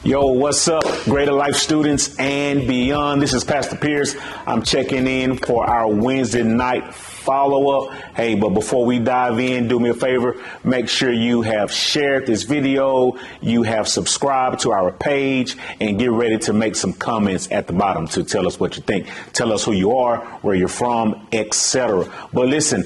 Yo, what's up, Greater Life students and beyond? This is Pastor Pierce. I'm checking in for our Wednesday night follow-up. Hey, but before we dive in, do me a favor. Make sure you have shared this video, you have subscribed to our page, and get ready to make some comments at the bottom to tell us what you think. Tell us who you are, where you're from, etc. But listen,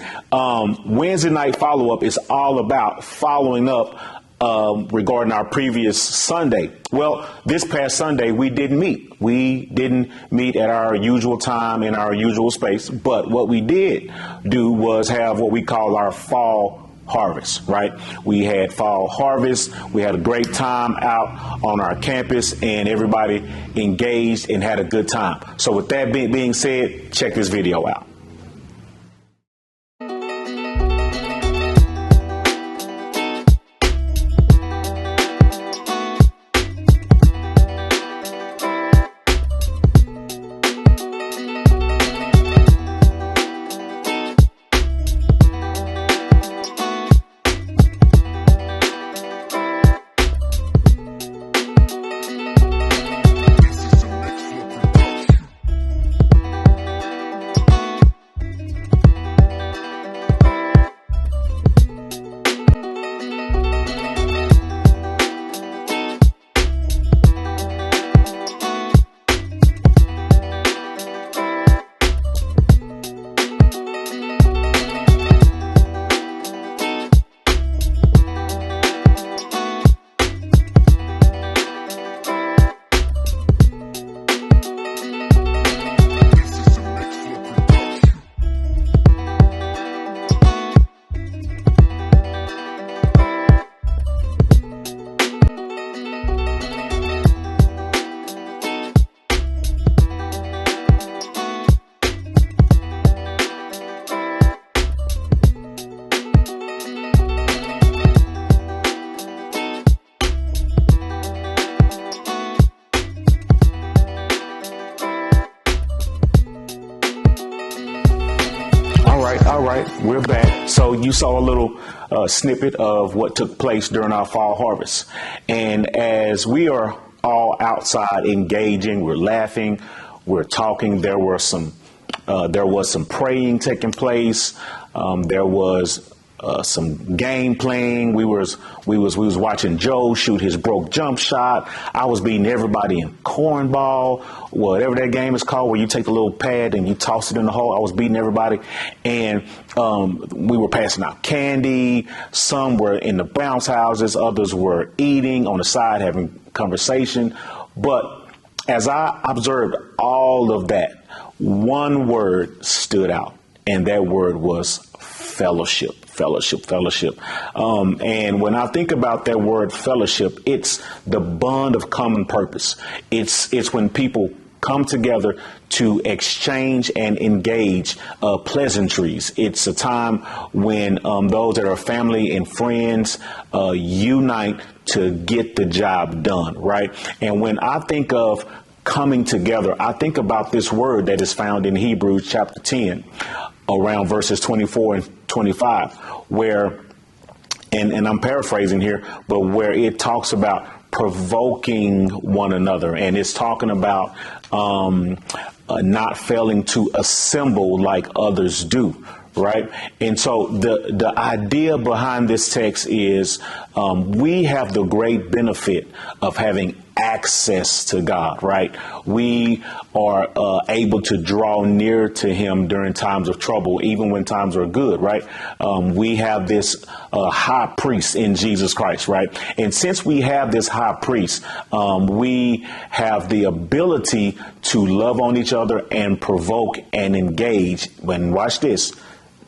Wednesday night follow-up is all about following up regarding our previous Sunday. Well, this past Sunday, we didn't meet. We didn't meet at our usual time in our usual space. But what we did do was have what we call our fall harvest, right? We had fall harvest. We had a great time out on our campus and everybody engaged and had a good time. So with that being said, check this video out. All right, we're back. So you saw a little snippet of what took place during our fall harvest. And as we are all outside engaging, we're laughing, we're talking, there was some praying taking place. There was some game playing. We was watching Joe shoot his broke jump shot. I was beating everybody in cornball, whatever that game is called, where you take a little pad and you toss it in the hole. I was beating everybody, and we were passing out candy. Some were in the bounce houses, others were eating on the side, having conversation. But as I observed all of that, one word stood out, and that word was fellowship. And when I think about that word fellowship, it's the bond of common purpose. It's when people come together to exchange and engage pleasantries. It's a time when those that are family and friends unite to get the job done, right? And when I think of coming together, I think about this word that is found in Hebrews chapter 10, around verses 24 and 25, where, and I'm paraphrasing here, but where it talks about provoking one another, and it's talking about not failing to assemble like others do. Right. And so the idea behind this text is we have the great benefit of having access to God. Right. We are able to draw near to him during times of trouble, even when times are good. Right. We have this high priest in Jesus Christ. Right. And since we have this high priest, we have the ability to love on each other and provoke and engage. When watch this.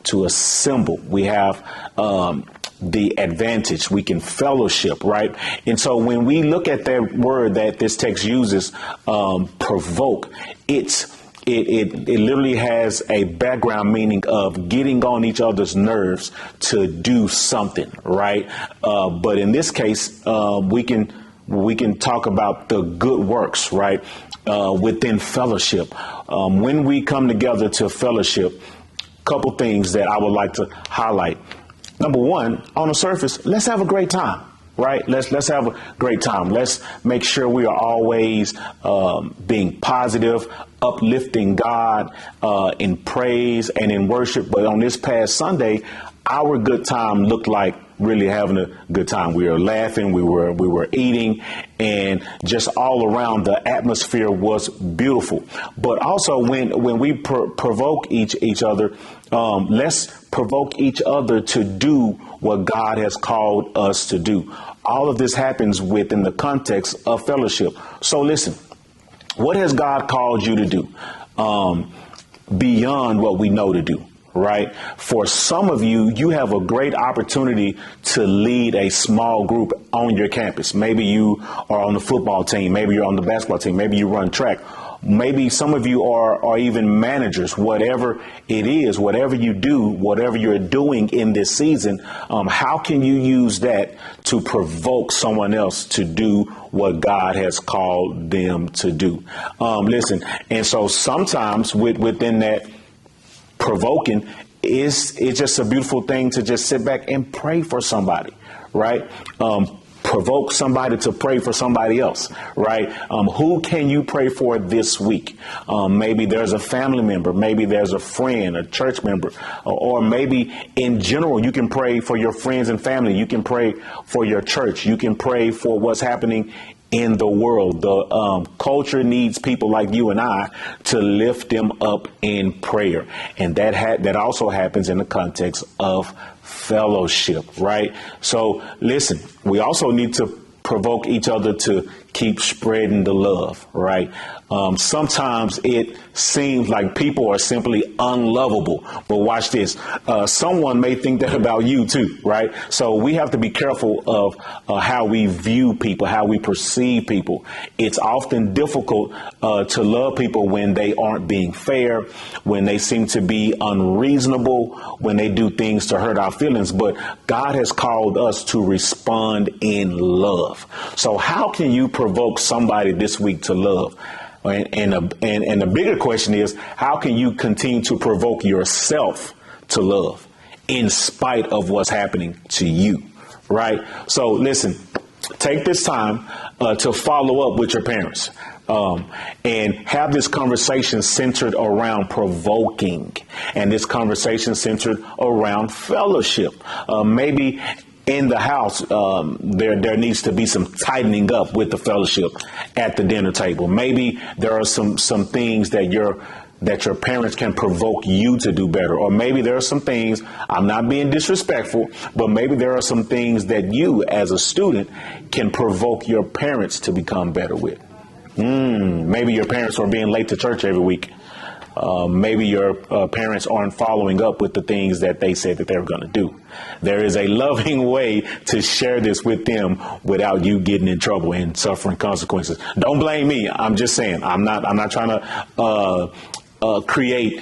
To assemble. We have the advantage. We can fellowship, right? And so when we look at that word that this text uses, provoke, it literally has a background meaning of getting on each other's nerves to do something, right? But in this case, we can talk about the good works, right? Within fellowship. When we come together to fellowship, couple things that I would like to highlight. Number one, on the surface, let's have a great time. right? Let's have a great time. Let's make sure we are always being positive, uplifting God in praise and in worship. But on this past Sunday, our good time looked like really having a good time. We were laughing, we were eating, and just all around the atmosphere was beautiful. But also when we provoke each other, let's provoke each other to do what God has called us to do. All of this happens within the context of fellowship. So listen, what has God called you to do beyond what we know to do? Right? For some of you, you have a great opportunity to lead a small group on your campus. Maybe you are on the football team. Maybe you're on the basketball team. Maybe you run track. Maybe some of you are even managers. Whatever it is, whatever you do, whatever you're doing in this season, how can you use that to provoke someone else to do what God has called them to do? Listen, and so sometimes within that provoking is just a beautiful thing to just sit back and pray for somebody, right? Provoke somebody to pray for somebody else, right? Who can you pray for this week? Maybe there's a family member, maybe there's a friend, a church member, or maybe in general, you can pray for your friends and family. You can pray for your church. You can pray for what's happening in the world. The culture needs people like you and I to lift them up in prayer. And that also happens in the context of fellowship, right? So listen, we also need to provoke each other to keep spreading the love, right? Sometimes it seems like people are simply unlovable, but watch this. Someone may think that about you too, right? So we have to be careful of how we view people, how we perceive people. It's often difficult to love people when they aren't being fair, when they seem to be unreasonable, when they do things to hurt our feelings. But God has called us to respond in love. So how can you provoke somebody this week to love? And the bigger question is, how can you continue to provoke yourself to love in spite of what's happening to you, right? So listen, take this time to follow up with your parents and have this conversation centered around provoking, and this conversation centered around fellowship. Maybe in the house, there needs to be some tightening up with the fellowship at the dinner table. Maybe there are some things that your parents can provoke you to do better. Or maybe there are some things, I'm not being disrespectful, but maybe there are some things that you as a student can provoke your parents to become better with. Maybe your parents are being late to church every week. Maybe your parents aren't following up with the things that they said that they were going to do. There is a loving way to share this with them without you getting in trouble and suffering consequences. Don't blame me. I'm just saying, I'm not trying to create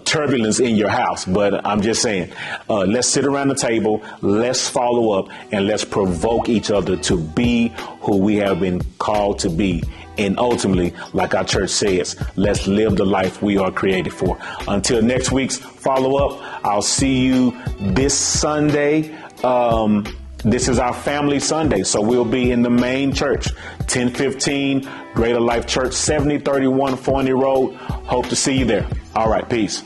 turbulence in your house, but I'm just saying, let's sit around the table, let's follow up, and let's provoke each other to be who we have been called to be. And ultimately, like our church says, let's live the life we are created for. Until next week's follow-up, I'll see you this Sunday. This is our family Sunday, so we'll be in the main church, 1015 Greater Life Church, 7031 Forney Road. Hope to see you there. All right, peace.